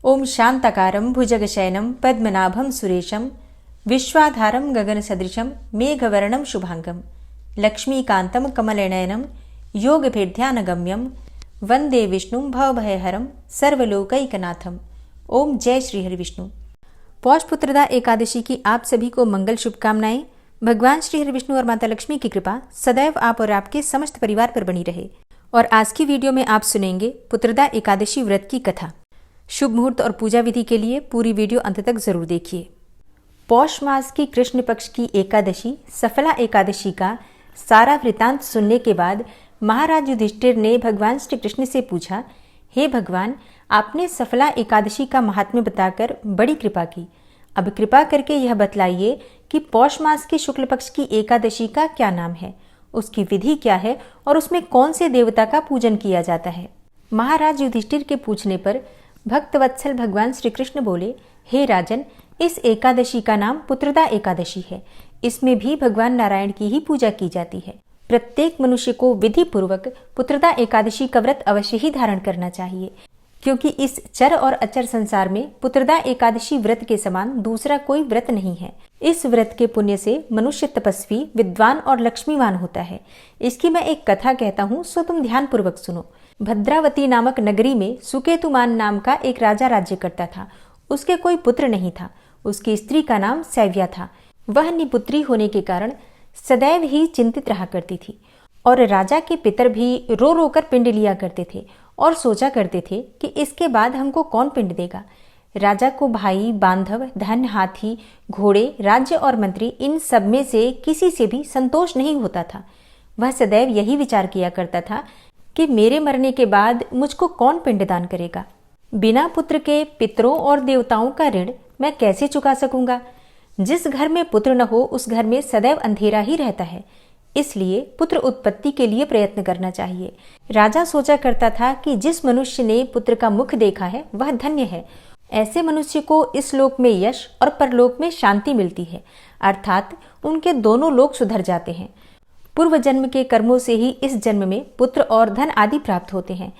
ओम शांताकारं भुजगशयनं पद्मनाभं सुरेशं विश्वाधारं गगनसदृशं मेघवर्णं शुभांगं लक्ष्मीकान्तं कमलनयनं योगभेद्यानगम्यं वंदे विष्णुं भवभयहरं सर्वलोकैकनाथम। ओम जय श्री हरि विष्णु। पौष पुत्रदा एकादशी की आप सभी को मंगल शुभकामनाएं। भगवान श्री हरि विष्णु और माता लक्ष्मी की कृपा सदैव आप और आपके समस्त परिवार पर बनी रहे। और आज की वीडियो में आप सुनेंगे पुत्रदा एकादशी व्रत की कथा। शुभ मुहूर्त और पूजा विधि के लिए पूरी वीडियो अंत तक जरूर देखिए। पौष मास की कृष्ण पक्ष की एकादशी सफला एकादशी का सारा वृतांत सुनने के बाद महाराज युधिष्ठिर ने भगवान श्री कृष्ण से पूछा, हे भगवान, आपने सफला एकादशी का महात्म्य बताकर बड़ी कृपा की। अब कृपा करके यह बतलाइए कि पौष मास की शुक्ल पक्ष की एकादशी का क्या नाम है, उसकी विधि क्या है और उसमें कौन से देवता का पूजन किया जाता है। महाराज युधिष्ठिर के पूछने पर भक्तवत्सल भगवान श्री कृष्ण बोले, हे राजन, इस एकादशी का नाम पुत्रदा एकादशी है। इसमें भी भगवान नारायण की ही पूजा की जाती है। प्रत्येक मनुष्य को विधि पूर्वक पुत्रदा एकादशी का व्रत अवश्य ही धारण करना चाहिए, क्योंकि इस चर और अचर संसार में पुत्रदा एकादशी व्रत के समान दूसरा कोई व्रत नहीं है। इस व्रत के पुण्य से मनुष्य तपस्वी, विद्वान और लक्ष्मीवान होता है। इसकी मैं एक कथा कहता हूँ, सो तुम ध्यान पूर्वक सुनो। भद्रावती नामक नगरी में सुकेतुमान नाम का एक राजा राज्य करता था। उसके कोई पुत्र नहीं था। उसकी स्त्री का नाम सैव्या था। वह निपुत्री होने के कारण सदैव ही चिंतित रहा करती थी और राजा के पितर भी रो रो कर पिंड लिया करते थे और सोचा करते थे कि इसके बाद हमको कौन पिंड देगा। राजा को भाई, बांधव, धन, हाथी, घोड़े, राज्य और मंत्री, इन सब में से किसी से भी संतोष नहीं होता था। वह सदैव यही विचार किया करता था कि मेरे मरने के बाद मुझको कौन पिंडदान करेगा। बिना पुत्र के पितरों और देवताओं का ऋण मैं कैसे चुका सकूंगा। जिस घर में पुत्र न हो उस घर में सदैव अंधेरा ही रहता है। इसलिए पुत्र उत्पत्ति के लिए प्रयत्न करना चाहिए। राजा सोचा करता था कि जिस मनुष्य ने पुत्र का मुख देखा है वह धन्य है। ऐसे मनुष्य को इस लोक में यश और परलोक में शांति मिलती है, अर्थात उनके दोनों लोक सुधर जाते हैं। पूर्व जन्म के कर्मों से ही इस जन्म में पुत्र और धन आदि प्राप्त होते हैं।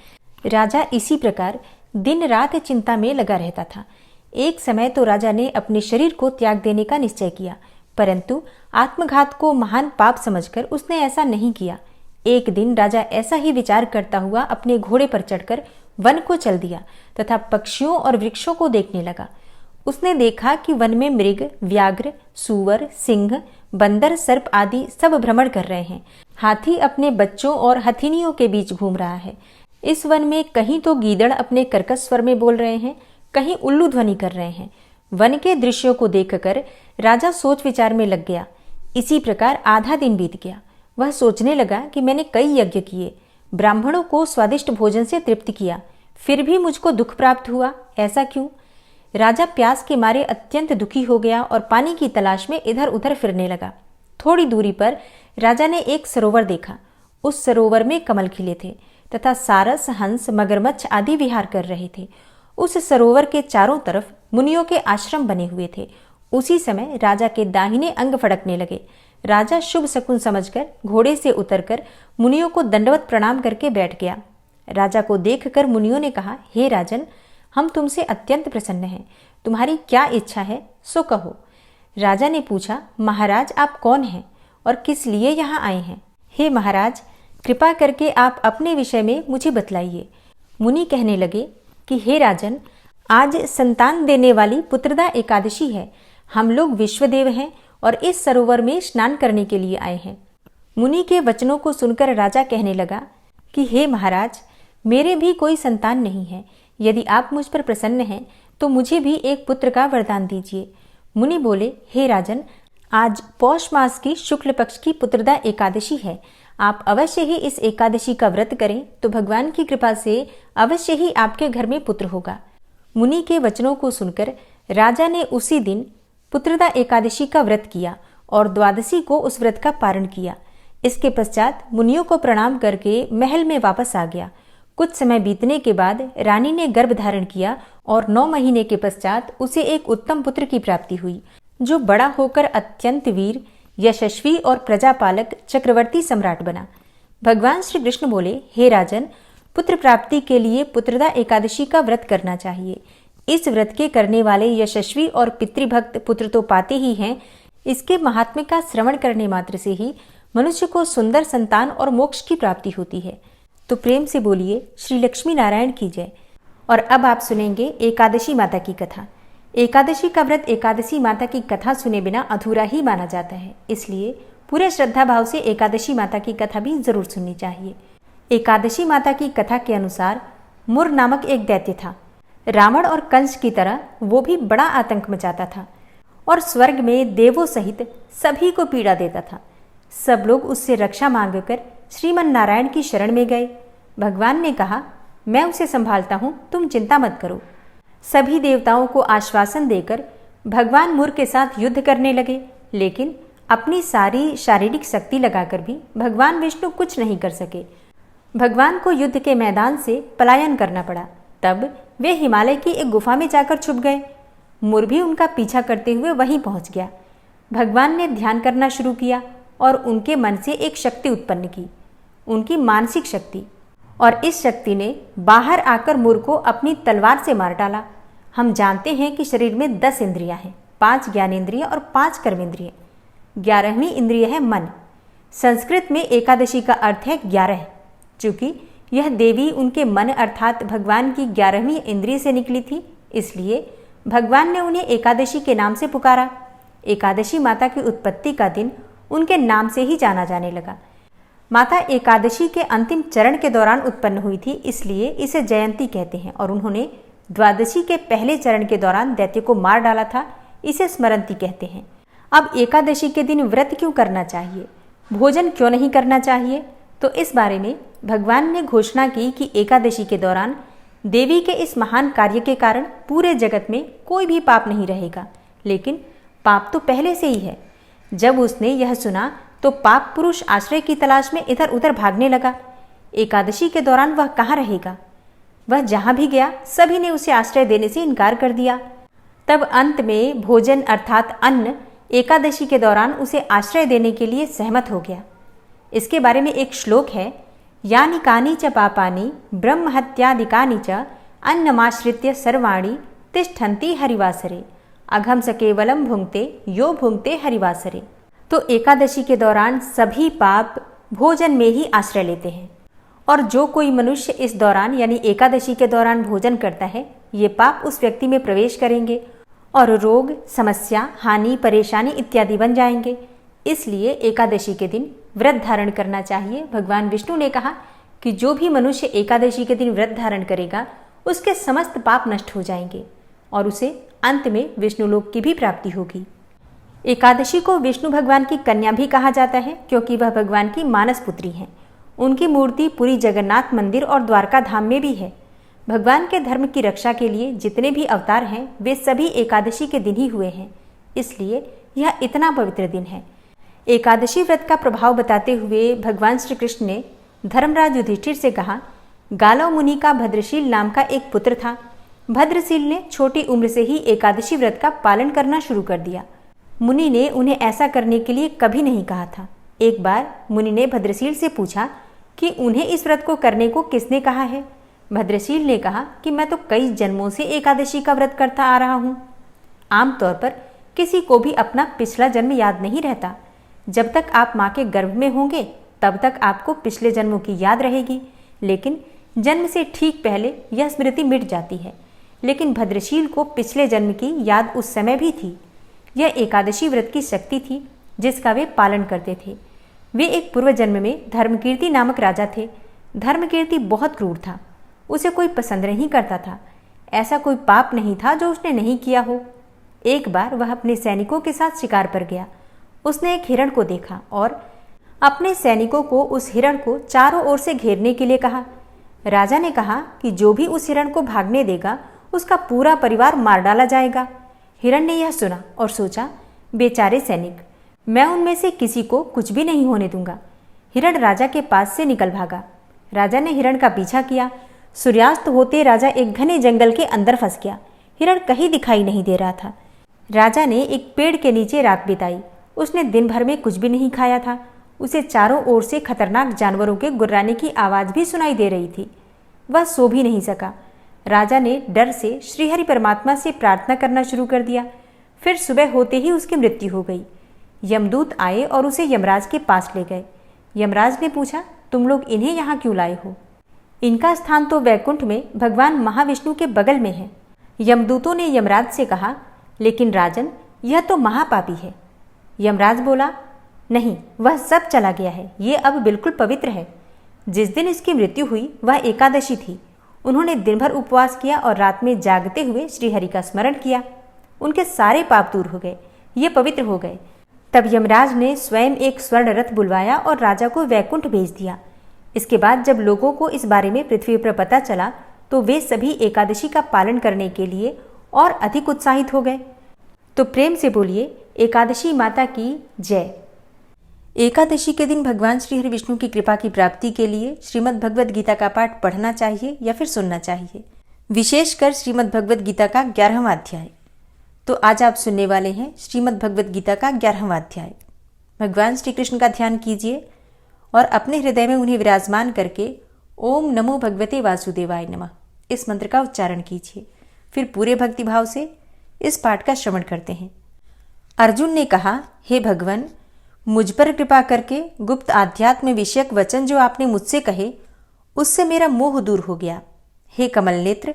राजा इसी प्रकार दिन रात चिंता में लगा रहता था। एक समय तो राजा ने अपने शरीर को त्याग देने का निश्चय किया, परंतु आत्मघात को महान पाप समझकर उसने ऐसा नहीं किया। एक दिन राजा ऐसा ही विचार करता हुआ अपने घोड़े पर चढ़कर वन को चल दिया तथा पक्षियों और वृक्षों को देखने लगा। उसने देखा कि वन में मृग, व्याघ्र, सूअर, सिंह, बंदर, सर्प आदि सब भ्रमण कर रहे हैं। हाथी अपने बच्चों और हथिनियों के बीच घूम रहा है। इस वन में कहीं तो गीदड़ अपने कर्कश स्वर में बोल रहे हैं, कहीं उल्लू ध्वनि कर रहे हैं। वन के दृश्यों को देखकर राजा सोच विचार में लग गया। इसी प्रकार आधा दिन बीत गया। वह सोचने लगा कि मैंने कई यज्ञ किए, ब्राह्मणों को स्वादिष्ट भोजन से तृप्त किया, फिर भी मुझको दुख प्राप्त हुआ। ऐसा क्यों? राजा प्यास के मारे अत्यंत दुखी हो गया और पानी की तलाश में इधर उधर फिरने लगा। थोड़ी दूरी पर राजा ने एक सरोवर देखा। उस सरोवर में कमल खिले थे तथा सारस, हंस, मगरमच्छ आदि विहार कर रहे थे। उस सरोवर के चारों तरफ मुनियों के आश्रम बने हुए थे। उसी समय राजा के दाहिने अंग फड़कने लगे। राजा शुभ शकुन समझकर घोड़े से उतरकर मुनियों को दंडवत प्रणाम करके बैठ गया। राजा को देखकर मुनियों ने कहा, हे राजन, हम तुमसे अत्यंत प्रसन्न हैं। तुम्हारी क्या इच्छा है सो कहो। राजा ने पूछा, महाराज, आप कौन हैं और किस लिए यहाँ आए हैं? हे महाराज, कृपा करके आप अपने विषय में मुझे बतलाइए। मुनि कहने लगे कि हे राजन, आज संतान देने वाली पुत्रदा एकादशी है। हम लोग विश्वदेव हैं और इस सरोवर में स्नान करने के लिए आए हैं। मुनि के वचनों को सुनकर राजा कहने लगा कि हे महाराज, मेरे भी कोई संतान नहीं है। यदि आप मुझ पर प्रसन्न हैं तो मुझे भी एक पुत्र का वरदान दीजिए। मुनि बोले, हे राजन, आज पौष मास की शुक्ल पक्ष की पुत्रदा एकादशी है। आप अवश्य ही इस एकादशी का व्रत करें तो भगवान की कृपा से अवश्य ही आपके घर में पुत्र होगा। मुनि के वचनों को सुनकर राजा ने उसी दिन पुत्रदा एकादशी का व्रत किया और द्वादशी को उस व्रत का पारण किया। इसके पश्चात मुनियों को प्रणाम करके महल में वापस आ गया। कुछ समय बीतने के बाद रानी ने गर्भ धारण किया और 9 महीने के पश्चात उसे एक उत्तम पुत्र की प्राप्ति हुई, जो बड़ा होकर अत्यंत वीर, यशस्वी और प्रजापालक चक्रवर्ती सम्राट बना। भगवान श्री कृष्ण बोले, हे राजन, पुत्र प्राप्ति के लिए पुत्रदा एकादशी का व्रत करना चाहिए। इस व्रत के करने वाले यशस्वी और पितृभक्त पुत्र तो पाते ही हैं, इसके महात्म्य का श्रवण करने मात्र से ही मनुष्य को सुंदर संतान और मोक्ष की प्राप्ति होती है। तो प्रेम से बोलिए श्री लक्ष्मी नारायण की जय। और अब आप सुनेंगे एकादशी माता की कथा। एकादशी का व्रत एकादशी माता की कथा सुने बिना अधूरा ही माना जाता है, इसलिए पूरे श्रद्धा भाव से एकादशी माता की कथा भी जरूर सुननी चाहिए। एकादशी माता की कथा के अनुसार मुर नामक एक दैत्य था। रावण और कंस की तरह वो भी बड़ा आतंक मचाता था और स्वर्ग में देवों सहित सभी को पीड़ा देता था। सब लोग उससे रक्षा मांगकर श्रीमन नारायण की शरण में गए। भगवान ने कहा, मैं उसे संभालता हूँ, तुम चिंता मत करो। सभी देवताओं को आश्वासन देकर भगवान मुर के साथ युद्ध करने लगे, लेकिन अपनी सारी शारीरिक शक्ति लगाकर भी भगवान विष्णु कुछ नहीं कर सके। भगवान को युद्ध के मैदान से पलायन करना पड़ा। तब वे हिमालय की एक गुफा में जाकर छुप गए। मुर भी उनका पीछा करते हुए वहीं पहुंच गया। भगवान ने ध्यान करना शुरू किया और उनके मन से एक शक्ति उत्पन्न की, उनकी मानसिक शक्ति, और इस शक्ति ने बाहर आकर मुर को अपनी तलवार से मार डाला। हम जानते हैं कि शरीर में 10 इंद्रियां हैं, 5 ज्ञानेंद्रिय और 5 कर्मेंद्रिय। 11वीं इंद्रिय है मन। संस्कृत में एकादशी का अर्थ है 11। चूंकि यह देवी उनके मन अर्थात भगवान की 11वीं इंद्रिय से निकली थी, इसलिए भगवान ने उन्हें एकादशी के नाम से पुकारा। एकादशी माता की उत्पत्ति का दिन उनके नाम से ही जाना जाने लगा। माता एकादशी के अंतिम चरण के दौरान उत्पन्न हुई थी, इसलिए इसे जयंती कहते हैं, और उन्होंने द्वादशी के पहले चरण के दौरान दैत्य को मार डाला था, इसे स्मरंती कहते हैं। अब एकादशी के दिन व्रत क्यों करना चाहिए, भोजन क्यों नहीं करना चाहिए, तो इस बारे में भगवान ने घोषणा की कि एकादशी के दौरान देवी के इस महान कार्य के कारण पूरे जगत में कोई भी पाप नहीं रहेगा। लेकिन पाप तो पहले से ही है। जब उसने यह सुना तो पाप पुरुष आश्रय की तलाश में इधर उधर भागने लगा। एकादशी के दौरान वह कहाँ रहेगा? वह जहाँ भी गया सभी ने उसे आश्रय देने से इनकार कर दिया। तब अंत में भोजन अर्थात अन्न एकादशी के दौरान उसे आश्रय देने के लिए सहमत हो गया। इसके बारे में एक श्लोक है, यानि कानि च पापानि ब्रह्महत्यादिकानि च अन्नमाश्रित्य सर्वाणि तिष्ठन्ति हरिवासरे अघम स केवलम भुंक्ते यो भुंक्ते हरिवासरे। तो एकादशी के दौरान सभी पाप भोजन में ही आश्रय लेते हैं, और जो कोई मनुष्य इस दौरान यानी एकादशी के दौरान भोजन करता है, ये पाप उस व्यक्ति में प्रवेश करेंगे और रोग, समस्या, हानि, परेशानी इत्यादि बन जाएंगे। इसलिए एकादशी के दिन व्रत धारण करना चाहिए। भगवान विष्णु ने कहा कि जो भी मनुष्य एकादशी के दिन व्रत धारण करेगा उसके समस्त पाप नष्ट हो जाएंगे और उसे अंत में विष्णुलोक की भी प्राप्ति होगी। एकादशी को विष्णु भगवान की कन्या भी कहा जाता है, क्योंकि वह भगवान की मानस पुत्री हैं। उनकी मूर्ति पूरी जगन्नाथ मंदिर और द्वारका धाम में भी है। भगवान के धर्म की रक्षा के लिए जितने भी अवतार हैं वे सभी एकादशी के दिन ही हुए हैं, इसलिए यह इतना पवित्र दिन है। एकादशी व्रत का प्रभाव बताते हुए भगवान श्री कृष्ण ने धर्मराज युधिष्ठिर से कहा, गालव मुनि का भद्रशील नाम का एक पुत्र था। भद्रशील ने छोटी उम्र से ही एकादशी व्रत का पालन करना शुरू कर दिया। मुनि ने उन्हें ऐसा करने के लिए कभी नहीं कहा था। एक बार मुनि ने भद्रशील से पूछा कि उन्हें इस व्रत को करने को किसने कहा है। भद्रशील ने कहा कि मैं तो कई जन्मों से एकादशी का व्रत करता आ रहा हूँ। आमतौर पर किसी को भी अपना पिछला जन्म याद नहीं रहता। जब तक आप माँ के गर्भ में होंगे तब तक आपको पिछले जन्मों की याद रहेगी, लेकिन जन्म से ठीक पहले यह स्मृति मिट जाती है। लेकिन भद्रशील को पिछले जन्म की याद उस समय भी थी। यह एकादशी व्रत की शक्ति थी जिसका वे पालन करते थे। वे एक पूर्व जन्म में धर्मकीर्ति नामक राजा थे। धर्मकीर्ति बहुत क्रूर था, उसे कोई पसंद नहीं करता था। ऐसा कोई पाप नहीं था जो उसने नहीं किया हो। एक बार वह अपने सैनिकों के साथ शिकार पर गया। उसने एक हिरण को देखा और अपने सैनिकों को उस हिरण को चारों ओर से घेरने के लिए कहा। राजा ने कहा कि जो भी उस हिरण को भागने देगा उसका पूरा परिवार मार डाला जाएगा। हिरण ने यह सुना और सोचा, बेचारे सैनिक, मैं उनमें से किसी को कुछ भी नहीं होने दूंगा। हिरण राजा के पास से निकल भागा। राजा ने हिरण का पीछा किया। सूर्यास्त होते राजा एक घने जंगल के अंदर फंस गया। हिरण कहीं दिखाई नहीं दे रहा था। राजा ने एक पेड़ के नीचे रात बिताई। उसने दिन भर में कुछ भी नहीं खाया था। उसे चारों ओर से खतरनाक जानवरों के गुर्राने की आवाज़ भी सुनाई दे रही थी। वह सो भी नहीं सका। राजा ने डर से श्रीहरि परमात्मा से प्रार्थना करना शुरू कर दिया। फिर सुबह होते ही उसकी मृत्यु हो गई। यमदूत आए और उसे यमराज के पास ले गए। यमराज ने पूछा, तुम लोग इन्हें यहाँ क्यों लाए हो? इनका स्थान तो वैकुंठ में भगवान महाविष्णु के बगल में है। यमदूतों ने यमराज से कहा, लेकिन राजन, यह तो महापापी है। यमराज बोला, नहीं, वह सब चला गया है, ये अब बिल्कुल पवित्र है। जिस दिन इसकी मृत्यु हुई वह एकादशी थी। उन्होंने दिन भर उपवास किया और रात में जागते हुए श्रीहरि का स्मरण किया। उनके सारे पाप दूर हो गए, ये पवित्र हो गए। तब यमराज ने स्वयं एक स्वर्ण रथ बुलवाया और राजा को वैकुंठ भेज दिया। इसके बाद जब लोगों को इस बारे में पृथ्वी पर पता चला तो वे सभी एकादशी का पालन करने के लिए और अधिक उत्साहित हो गए। तो प्रेम से बोलिए, एकादशी माता की जय। एकादशी के दिन भगवान श्री हरि विष्णु की कृपा की प्राप्ति के लिए श्रीमद् भगवद गीता का पाठ पढ़ना चाहिए या फिर सुनना चाहिए, विशेषकर श्रीमद् भगवद गीता का 11वां अध्याय। तो आज आप सुनने वाले हैं श्रीमद् भगवद गीता का 11वां अध्याय। भगवान श्री कृष्ण का ध्यान कीजिए और अपने हृदय में उन्हें विराजमान करके ओम नमो भगवते वासुदेवाय नमः इस मंत्र का उच्चारण कीजिए। फिर पूरे भक्तिभाव से इस पाठ का श्रवण करते हैं। अर्जुन ने कहा, हे भगवान, मुझ पर कृपा करके गुप्त आध्यात्म विषयक वचन जो आपने मुझसे कहे उससे मेरा मोह दूर हो गया। हे कमल नेत्र,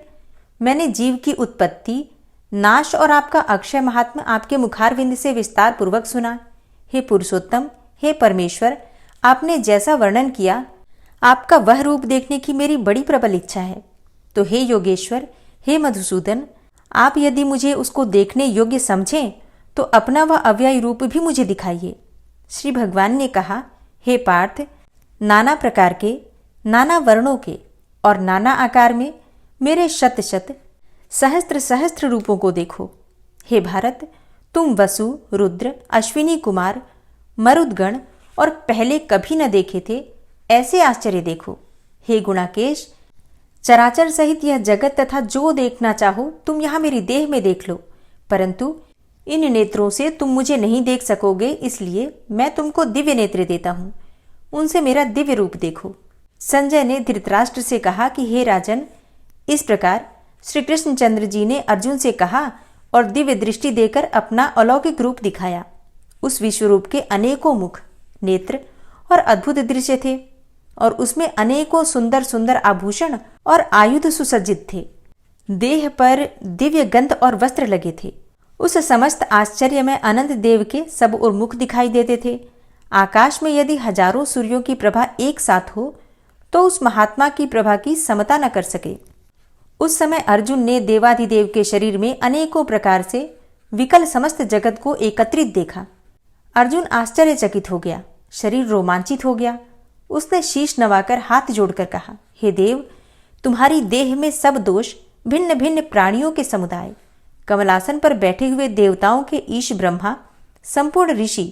मैंने जीव की उत्पत्ति, नाश और आपका अक्षय महात्मा आपके मुखारविंद से विस्तार पूर्वक सुना। हे पुरुषोत्तम, हे परमेश्वर, आपने जैसा वर्णन किया आपका वह रूप देखने की मेरी बड़ी प्रबल इच्छा है। तो हे योगेश्वर, हे मधुसूदन, आप यदि मुझे उसको देखने योग्य समझें तो अपना वह अव्यय रूप भी मुझे दिखाइए। श्री भगवान ने कहा, हे पार्थ, नाना प्रकार के, नाना वर्णों के और नाना आकार में मेरे शत शत सहस्त्र सहस्त्र रूपों को देखो। हे भारत, तुम वसु, रुद्र, अश्विनी कुमार, मरुदगण और पहले कभी न देखे थे ऐसे आश्चर्य देखो। हे गुणाकेश, चराचर सहित यह जगत तथा जो देखना चाहो तुम यहाँ मेरी देह में देख लो, परंतु इन नेत्रों से तुम मुझे नहीं देख सकोगे, इसलिए मैं तुमको दिव्य नेत्र देता हूँ, उनसे मेरा दिव्य रूप देखो। संजय ने धृतराष्ट्र से कहा कि हे राजन, इस प्रकार श्री कृष्णचंद्र जी ने अर्जुन से कहा और दिव्य दृष्टि देकर अपना अलौकिक रूप दिखाया। उस विश्वरूप के अनेकों मुख, नेत्र और अद्भुत दृश्य थे और उसमें अनेकों सुंदर सुंदर आभूषण और आयुध सुसज्जित थे। देह पर दिव्य गंध और वस्त्र लगे थे। उस समस्त आश्चर्य में अनंत देव के सब और मुख दिखाई देते थे। आकाश में यदि हजारों सूर्यों की प्रभा एक साथ हो तो उस महात्मा की प्रभा की समता न कर सके। उस समय अर्जुन ने देवाधिदेव के शरीर में अनेकों प्रकार से विकल समस्त जगत को एकत्रित देखा। अर्जुन आश्चर्यचकित हो गया, शरीर रोमांचित हो गया। उसने शीश नवाकर हाथ जोड़कर कहा, हे देव, तुम्हारी देह में सब दोष भिन्न भिन्न प्राणियों के समुदाय, कमलासन पर बैठे हुए देवताओं के ईश ब्रह्मा, संपूर्ण ऋषि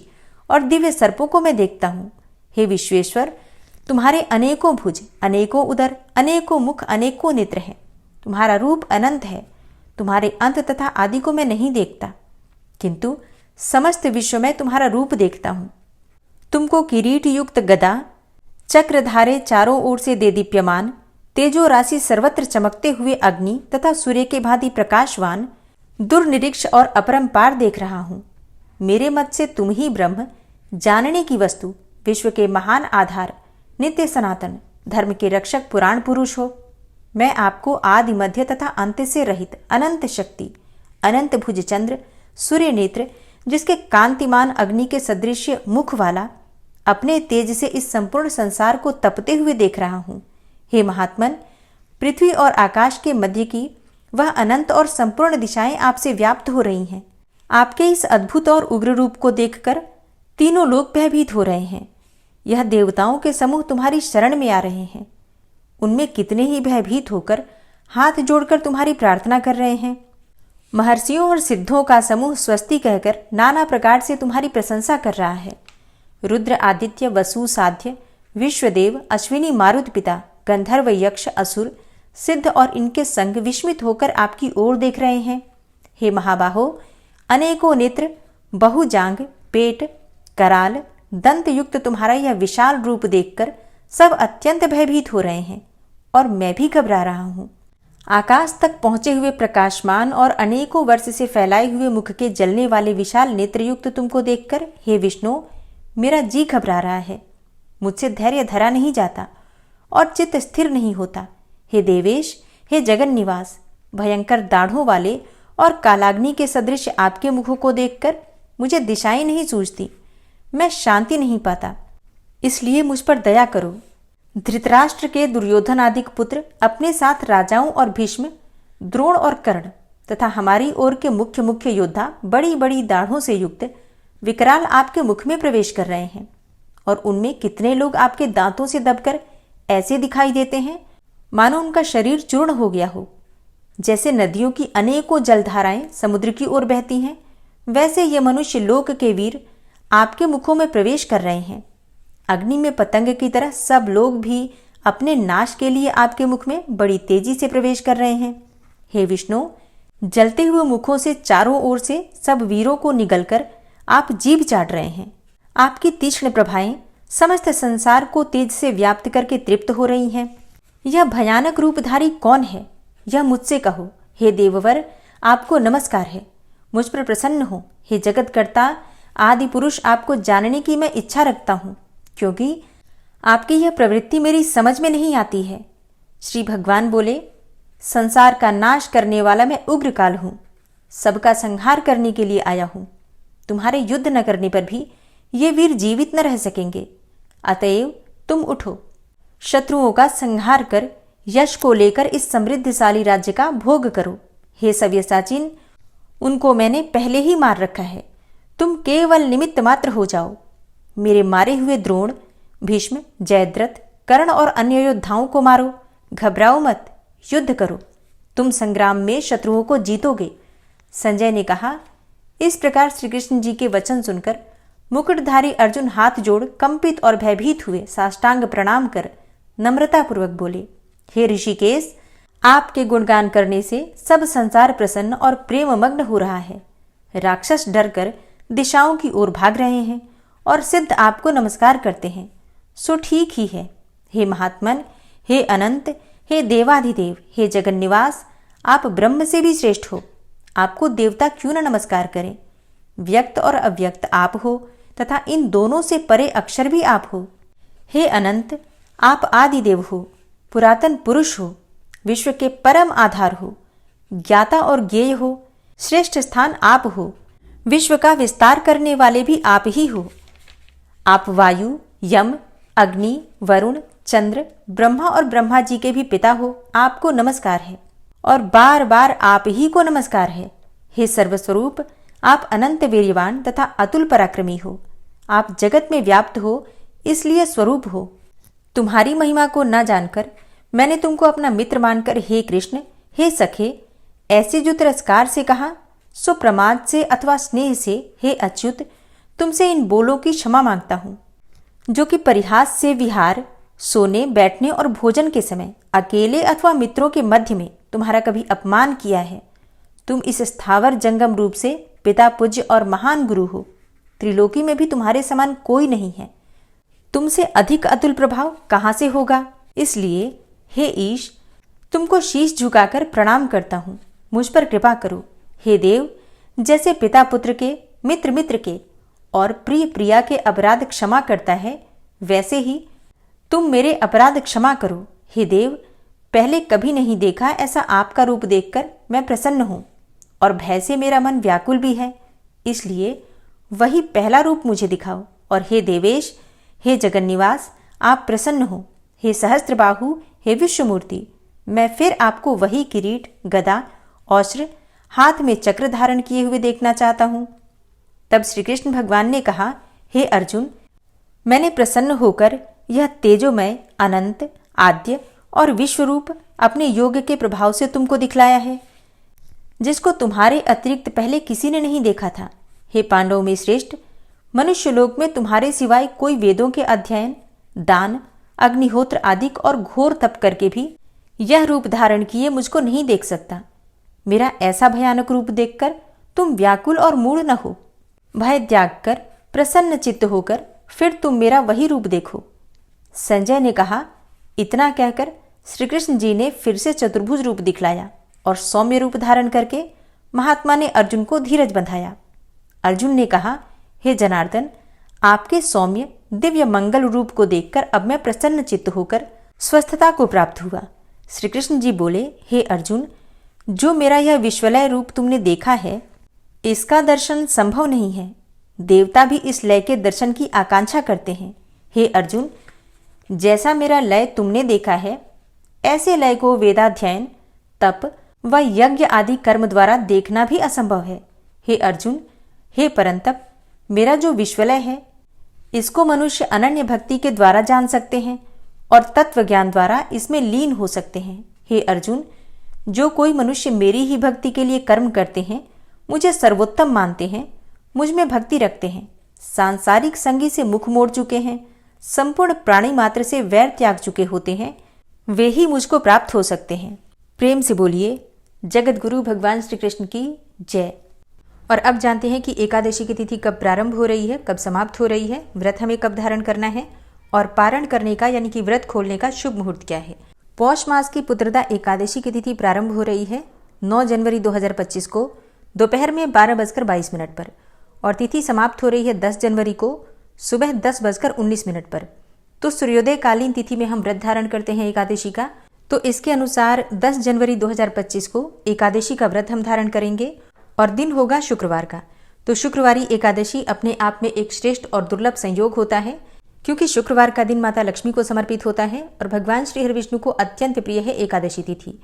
और दिव्य सर्पों को मैं देखता हूँ। हे विश्वेश्वर, तुम्हारे अनेकों भुज, अनेकों उदर, अनेकों मुख, अनेकों नेत्र हैं। तुम्हारा रूप अनंत है। तुम्हारे अंत तथा आदि को मैं नहीं देखता, किंतु समस्त विश्व में तुम्हारा रूप देखता हूँ। तुमको किरीट युक्त गदा, चक्रधारे चारों ओर से दे दीप्यमान, तेजो राशि सर्वत्र चमकते हुए अग्नि तथा सूर्य के भांति प्रकाशवान, दुर्निरीक्ष और अपरंपार देख रहा हूँ। मेरे मत से तुम ही ब्रह्म, जानने की वस्तु, विश्व के महान आधार, नित्य सनातन, धर्म के रक्षक, पुराण पुरुष हो। मैं आपको आदि मध्य तथा अंत से रहित अनंत शक्ति, अनंत भुज चंद्र, सूर्य नेत्र, जिसके कांतिमान अग्नि के सदृश मुख वाला, अपने तेज से इस संपूर्ण संसार को तपते हुए देख रहा हूँ। हे महात्मन, पृथ्वी और आकाश के मध्य की वह अनंत और संपूर्ण दिशाएं आपसे व्याप्त हो रही हैं। आपके इस अद्भुत और उग्र रूप को देखकर तीनों लोग भयभीत हो रहे हैं। यह देवताओं के समूह तुम्हारी शरण में आ रहे हैं। उनमें कितने ही भयभीत होकर हाथ जोड़कर तुम्हारी प्रार्थना कर रहे हैं। महर्षियों और सिद्धों का समूह स्वस्ति कहकर नाना प्रकार से तुम्हारी प्रशंसा कर रहा है। रुद्र, आदित्य, वसु, साध्य, विश्वदेव, अश्विनी, मारुत पिता, गंधर्व, यक्ष, असुर, सिद्ध और इनके संग विस्मित होकर आपकी ओर देख रहे हैं। हे महाबाहो, अनेकों नेत्र, बहुजांग, पेट, कराल, दंत युक्त तुम्हारा यह विशाल रूप देखकर सब अत्यंत भयभीत हो रहे हैं और मैं भी घबरा रहा हूँ। आकाश तक पहुंचे हुए प्रकाशमान और अनेकों वर्ष से फैलाए हुए मुख के जलने वाले विशाल नेत्रयुक्त तुमको देखकर हे विष्णु, मेरा जी घबरा रहा है। मुझसे धैर्य धरा नहीं जाता और चित्त स्थिर नहीं होता। हे देवेश, हे जगन निवास, भयंकर दाढ़ों वाले और कालाग्नि के सदृश आपके मुखों को देखकर मुझे दिशाएं नहीं सूझती, मैं शांति नहीं पाता, इसलिए मुझ पर दया करो। धृतराष्ट्र के दुर्योधन आदिक पुत्र अपने साथ राजाओं और भीष्म, द्रोण और कर्ण तथा हमारी ओर के मुख्य मुख्य योद्धा बड़ी बड़ी दाढ़ों से युक्त विकराल आपके मुख में प्रवेश कर रहे हैं, और उनमें कितने लोग आपके दांतों से दबकर ऐसे दिखाई देते हैं मानो उनका शरीर चूर्ण हो गया हो। जैसे नदियों की अनेकों जलधाराएं समुद्र की ओर बहती हैं, वैसे ये मनुष्य लोक के वीर आपके मुखों में प्रवेश कर रहे हैं। अग्नि में पतंग की तरह सब लोग भी अपने नाश के लिए आपके मुख में बड़ी तेजी से प्रवेश कर रहे हैं। हे विष्णु, जलते हुए मुखों से चारों ओर से सब वीरों को निगलकर आप जीभ चाट रहे हैं। आपकी तीक्ष्ण प्रभाएं समस्त संसार को तेज से व्याप्त करके तृप्त हो रही हैं। यह भयानक रूपधारी कौन है, यह मुझसे कहो। हे देववर, आपको नमस्कार है, मुझ पर प्रसन्न हो। हे जगतकर्ता आदि पुरुष, आपको जानने की मैं इच्छा रखता हूँ, क्योंकि आपकी यह प्रवृत्ति मेरी समझ में नहीं आती है। श्री भगवान बोले, संसार का नाश करने वाला मैं उग्रकाल हूँ, सबका संहार करने के लिए आया हूँ। तुम्हारे युद्ध न करने पर भी ये वीर जीवित न रह सकेंगे, अतएव तुम उठो, शत्रुओं का संहार कर यश को लेकर इस समृद्धशाली राज्य का भोग करो। हे सव्यसाचीन, उनको मैंने पहले ही मार रखा है, तुम केवल निमित्त मात्र हो जाओ। मेरे मारे हुए द्रोण, भीष्म, जयद्रथ, कर्ण और अन्य योद्धाओं को मारो, घबराओ मत, युद्ध करो, तुम संग्राम में शत्रुओं को जीतोगे। संजय ने कहा। इस प्रकार श्री कृष्ण जी के वचन सुनकर मुकुटधारी अर्जुन हाथ जोड़ कंपित और भयभीत हुए साष्टांग प्रणाम कर नम्रतापूर्वक बोले, हे ऋषिकेश, आपके गुणगान करने से सब संसार प्रसन्न और प्रेममग्न हो रहा है। राक्षस डरकर दिशाओं की ओर भाग रहे हैं और सिद्ध आपको नमस्कार करते हैं, सो ठीक ही है। हे महात्मन, हे अनंत, हे देवाधिदेव, हे जगन्निवास, आप ब्रह्म से भी श्रेष्ठ हो, आपको देवता क्यों न नमस्कार करें। व्यक्त और अव्यक्त आप हो तथा इन दोनों से परे अक्षर भी आप हो। हे अनंत, आप आदिदेव हो, पुरातन पुरुष हो, विश्व के परम आधार हो, ज्ञाता और ज्ञेय हो, श्रेष्ठ स्थान आप हो, विश्व का विस्तार करने वाले भी आप ही हो। आप वायु, यम, अग्नि, वरुण, चंद्र, ब्रह्मा और ब्रह्मा जी के भी पिता हो, आपको नमस्कार है और बार बार आप ही को नमस्कार है। हे सर्वस्वरूप, आप अनंत वीर्यवान तथा अतुल पराक्रमी हो, आप जगत में व्याप्त हो, इसलिए स्वरूप हो। तुम्हारी महिमा को न जानकर मैंने तुमको अपना मित्र मानकर हे कृष्ण, हे सखे, ऐसे जो तिरस्कार से कहा, सो प्रमाद से अथवा स्नेह से हे अच्युत, तुमसे इन बोलों की क्षमा मांगता हूँ, जो कि परिहास से विहार, सोने, बैठने और भोजन के समय अकेले अथवा मित्रों के मध्य में तुम्हारा कभी अपमान किया है। तुम इस स्थावर जंगम रूप से पिता, पूज्य और महान गुरु हो, त्रिलोकी में भी तुम्हारे समान कोई नहीं है, तुमसे अधिक अतुल प्रभाव कहाँ से होगा। इसलिए हे ईश, तुमको शीश झुकाकर प्रणाम करता हूँ, मुझ पर कृपा करो। हे देव, जैसे पिता पुत्र के, मित्र मित्र के और प्रिय प्रिया के अपराध क्षमा करता है, वैसे ही तुम मेरे अपराध क्षमा करो। हे देव, पहले कभी नहीं देखा ऐसा आपका रूप देखकर मैं प्रसन्न हूँ और भय से मेरा मन व्याकुल भी है, इसलिए वही पहला रूप मुझे दिखाओ। और हे देवेश, हे जगन्निवास, आप प्रसन्न हो। हे सहस्त्रबाहु, हे विश्वमूर्ति, मैं फिर आपको वही किरीट, गदा, औस्त्र, हाथ में चक्र धारण किए हुए देखना चाहता हूँ। तब श्री कृष्ण भगवान ने कहा, हे अर्जुन, मैंने प्रसन्न होकर यह तेजोमय, अनंत, आद्य और विश्वरूप अपने योग के प्रभाव से तुमको दिखलाया है, जिसको तुम्हारे अतिरिक्त पहले किसी ने नहीं देखा था। हे पांडवों में श्रेष्ठ, मनुष्य लोक में तुम्हारे सिवाय कोई वेदों के अध्ययन, दान, अग्निहोत्र आदि और घोर तप करके भी यह रूप धारण किए मुझको नहीं देख सकता। मेरा ऐसा भयानक रूप देखकर तुम व्याकुल और मूढ़ न हो, भय त्याग कर प्रसन्न चित्त होकर फिर तुम मेरा वही रूप देखो। संजय ने कहा। इतना कहकर श्री कृष्ण जी ने फिर से चतुर्भुज रूप दिखलाया और सौम्य रूप धारण करके महात्मा ने अर्जुन को धीरज बंधाया। अर्जुन ने कहा, हे जनार्दन, आपके सौम्य दिव्य मंगल रूप को देखकर अब मैं प्रसन्न चित्त होकर स्वस्थता को प्राप्त हुआ। श्री कृष्ण जी बोले, हे अर्जुन, जो मेरा यह विश्वलय रूप तुमने देखा है, इसका दर्शन संभव नहीं है। देवता भी इस लय के दर्शन की आकांक्षा करते हैं। हे अर्जुन, जैसा मेरा लय तुमने देखा है, ऐसे लय को वेदाध्ययन, तप व यज्ञ आदि कर्म द्वारा देखना भी असंभव है। हे अर्जुन, हे परंतप, मेरा जो विश्वलय है, इसको मनुष्य अनन्य भक्ति के द्वारा जान सकते हैं और तत्व ज्ञान द्वारा इसमें लीन हो सकते हैं। हे अर्जुन, जो कोई मनुष्य मेरी ही भक्ति के लिए कर्म करते हैं, मुझे सर्वोत्तम मानते हैं, मुझ में भक्ति रखते हैं, सांसारिक संगी से मुख मोड़ चुके हैं, संपूर्ण प्राणी मात्र से वैर त्याग चुके होते हैं, वे ही मुझको प्राप्त हो सकते हैं। प्रेम से बोलिए जगत गुरु भगवान श्री कृष्ण की जय। और अब जानते हैं कि एकादशी की तिथि कब प्रारंभ हो रही है, कब समाप्त हो रही है, व्रत हमें कब धारण करना है और पारण करने का यानी कि व्रत खोलने का शुभ मुहूर्त क्या है। पौष मास की पुत्रदा एकादशी की तिथि प्रारंभ हो रही है 9 जनवरी 2025 को दोपहर में 12:22 पर और तिथि समाप्त हो रही है 10 जनवरी को सुबह 10:19 पर। तो सूर्योदय कालीन तिथि में हम व्रत धारण करते हैं एकादशी का। तो इसके अनुसार 10 जनवरी 2025 को एकादशी का व्रत हम धारण करेंगे और दिन होगा शुक्रवार का। तो शुक्रवारी एकादशी अपने आप में एक श्रेष्ठ और दुर्लभ संयोग होता है, क्योंकि शुक्रवार का दिन माता लक्ष्मी को समर्पित होता है और भगवान श्री हरि विष्णु को अत्यंत प्रिय है एकादशी तिथि।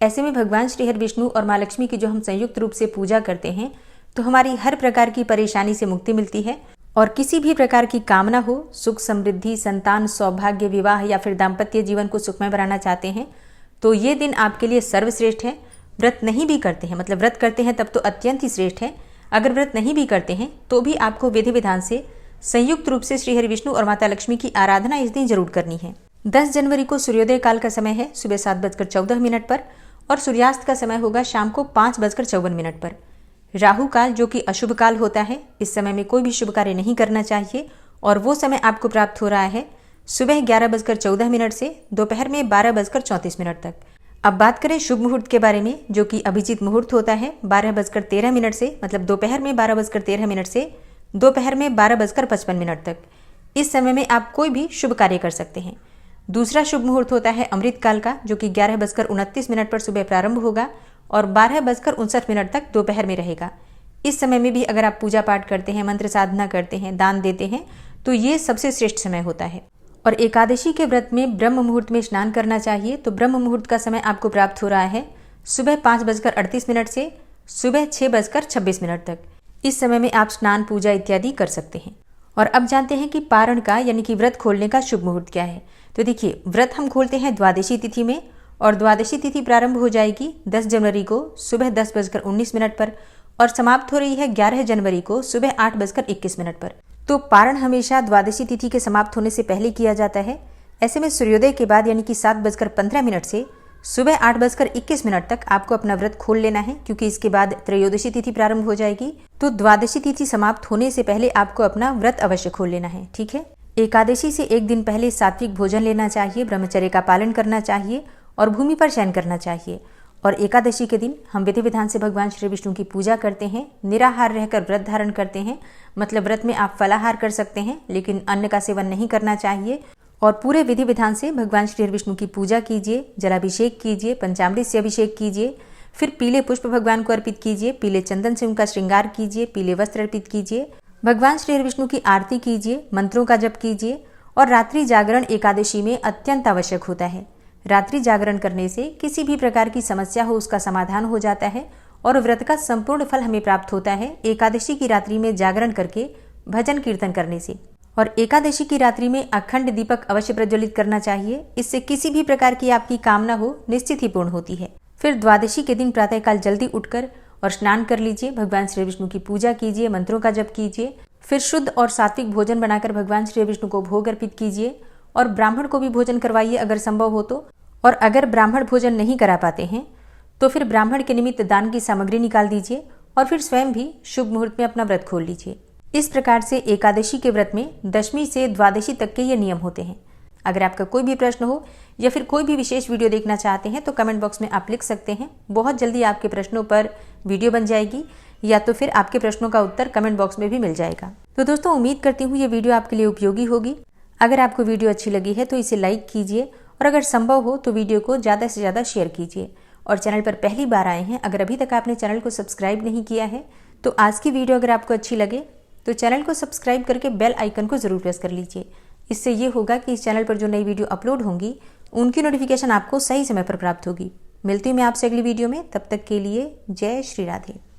ऐसे में भगवान श्री हरि विष्णु और माँ लक्ष्मी की जो हम संयुक्त रूप से पूजा करते हैं, तो हमारी हर प्रकार की परेशानी से मुक्ति मिलती है और किसी भी प्रकार की कामना हो, सुख समृद्धि, संतान, सौभाग्य, विवाह या फिर दाम्पत्य जीवन को सुखमय बनाना चाहते हैं, तो ये दिन आपके लिए सर्वश्रेष्ठ है। व्रत नहीं भी करते हैं, मतलब व्रत करते हैं तब तो अत्यंत ही श्रेष्ठ है। अगर व्रत नहीं भी करते हैं तो भी आपको विधि विधान से संयुक्त रूप से श्री हरि विष्णु और माता लक्ष्मी की आराधना इस दिन जरूर करनी है। 10 जनवरी को सूर्योदय काल का समय है सुबह 7:14 पर और सूर्यास्त का समय होगा शाम को 5:54 पर। राहु काल जो कि अशुभ काल होता है, इस समय में कोई भी शुभ कार्य नहीं करना चाहिए और वो समय आपको प्राप्त हो रहा है सुबह 11:14 से दोपहर में 12:34 तक। अब बात करें शुभ मुहूर्त के बारे में, जो कि अभिजीत मुहूर्त होता है 12:13 से, मतलब दोपहर में 12:13 से दोपहर में 12:55 तक। इस समय में आप कोई भी शुभ कार्य कर सकते हैं। दूसरा शुभ मुहूर्त होता है अमृत काल का, जो कि 11:29 पर सुबह प्रारंभ होगा और 12:59 तक दोपहर में रहेगा। इस समय में भी अगर आप पूजा पाठ करते हैं, मंत्र साधना करते हैं, दान देते हैं, तो ये सबसे श्रेष्ठ समय होता है। और एकादशी के व्रत में ब्रह्म मुहूर्त में स्नान करना चाहिए। तो ब्रह्म मुहूर्त का समय आपको प्राप्त हो रहा है सुबह 5:38 से सुबह 6:26 तक। इस समय में आप स्नान, पूजा इत्यादि कर सकते हैं। और अब जानते हैं कि पारण का यानी कि व्रत खोलने का शुभ मुहूर्त क्या है। तो देखिए, व्रत हम खोलते हैं द्वादशी तिथि में और द्वादशी तिथि प्रारंभ हो जाएगी 10 जनवरी को सुबह 10:19 पर और समाप्त हो रही है 11 जनवरी को सुबह 8:21 पर। तो पारण हमेशा द्वादशी तिथि के समाप्त होने से पहले किया जाता है। ऐसे में सूर्योदय के बाद यानी कि 7:15 से सुबह 8:21 तक आपको अपना व्रत खोल लेना है, क्योंकि इसके बाद त्रयोदशी तिथि प्रारंभ हो जाएगी। तो द्वादशी तिथि समाप्त होने से पहले आपको अपना व्रत अवश्य खोल लेना है, ठीक है। एकादशी से एक दिन पहले सात्विक भोजन लेना चाहिए, ब्रह्मचर्य का पालन करना चाहिए और भूमि पर शयन करना चाहिए। और एकादशी के दिन हम विधि विधान से भगवान श्री विष्णु की पूजा करते हैं, निराहार रहकर व्रत धारण करते हैं। मतलब व्रत में आप फलाहार कर सकते हैं, लेकिन अन्न का सेवन नहीं करना चाहिए। और पूरे विधि विधान से भगवान श्री विष्णु की पूजा कीजिए, जलाभिषेक कीजिए, पंचामृत से अभिषेक कीजिए, फिर पीले पुष्प भगवान को अर्पित कीजिए, पीले चंदन से उनका श्रृंगार कीजिए, पीले वस्त्र अर्पित कीजिए, भगवान श्री विष्णु की आरती कीजिए, मंत्रों का जप कीजिए। और रात्रि जागरण एकादशी में अत्यंत आवश्यक होता है। रात्रि जागरण करने से किसी भी प्रकार की समस्या हो उसका समाधान हो जाता है और व्रत का संपूर्ण फल हमें प्राप्त होता है एकादशी की रात्रि में जागरण करके भजन कीर्तन करने से। और एकादशी की रात्रि में अखंड दीपक अवश्य प्रज्वलित करना चाहिए, इससे किसी भी प्रकार की आपकी कामना हो निश्चित ही पूर्ण होती है। फिर द्वादशी के दिन प्रातःकाल जल्दी उठकर और स्नान कर लीजिए, भगवान श्री विष्णु की पूजा कीजिए, मंत्रों का जप कीजिए, फिर शुद्ध और सात्विक भोजन बनाकर भगवान श्री विष्णु को भोग अर्पित कीजिए और ब्राह्मण को भी भोजन करवाइए अगर संभव हो तो। और अगर ब्राह्मण भोजन नहीं करा पाते हैं तो फिर ब्राह्मण के निमित्त दान की सामग्री निकाल दीजिए और फिर स्वयं भी शुभ मुहूर्त में अपना व्रत खोल लीजिए। इस प्रकार से एकादशी के व्रत में दशमी से द्वादशी तक के ये नियम होते हैं। अगर आपका कोई भी प्रश्न हो या फिर कोई भी विशेष वीडियो देखना चाहते हैं तो कमेंट बॉक्स में आप लिख सकते हैं। बहुत जल्दी आपके प्रश्नों पर वीडियो बन जाएगी या तो फिर आपके प्रश्नों का उत्तर कमेंट बॉक्स में भी मिल जाएगा। तो दोस्तों, उम्मीद करती हूँ ये वीडियो आपके लिए उपयोगी होगी। अगर आपको वीडियो अच्छी लगी है तो इसे लाइक कीजिए और अगर संभव हो तो वीडियो को ज़्यादा से ज़्यादा शेयर कीजिए। और चैनल पर पहली बार आए हैं, अगर अभी तक आपने चैनल को सब्सक्राइब नहीं किया है तो आज की वीडियो अगर आपको अच्छी लगे तो चैनल को सब्सक्राइब करके बेल आइकन को ज़रूर प्रेस कर लीजिए। इससे ये होगा कि इस चैनल पर जो नई वीडियो अपलोड होंगी उनकी नोटिफिकेशन आपको सही समय पर प्राप्त होगी। मिलती हूँ मैं आपसे अगली वीडियो में, तब तक के लिए जय श्री राधे।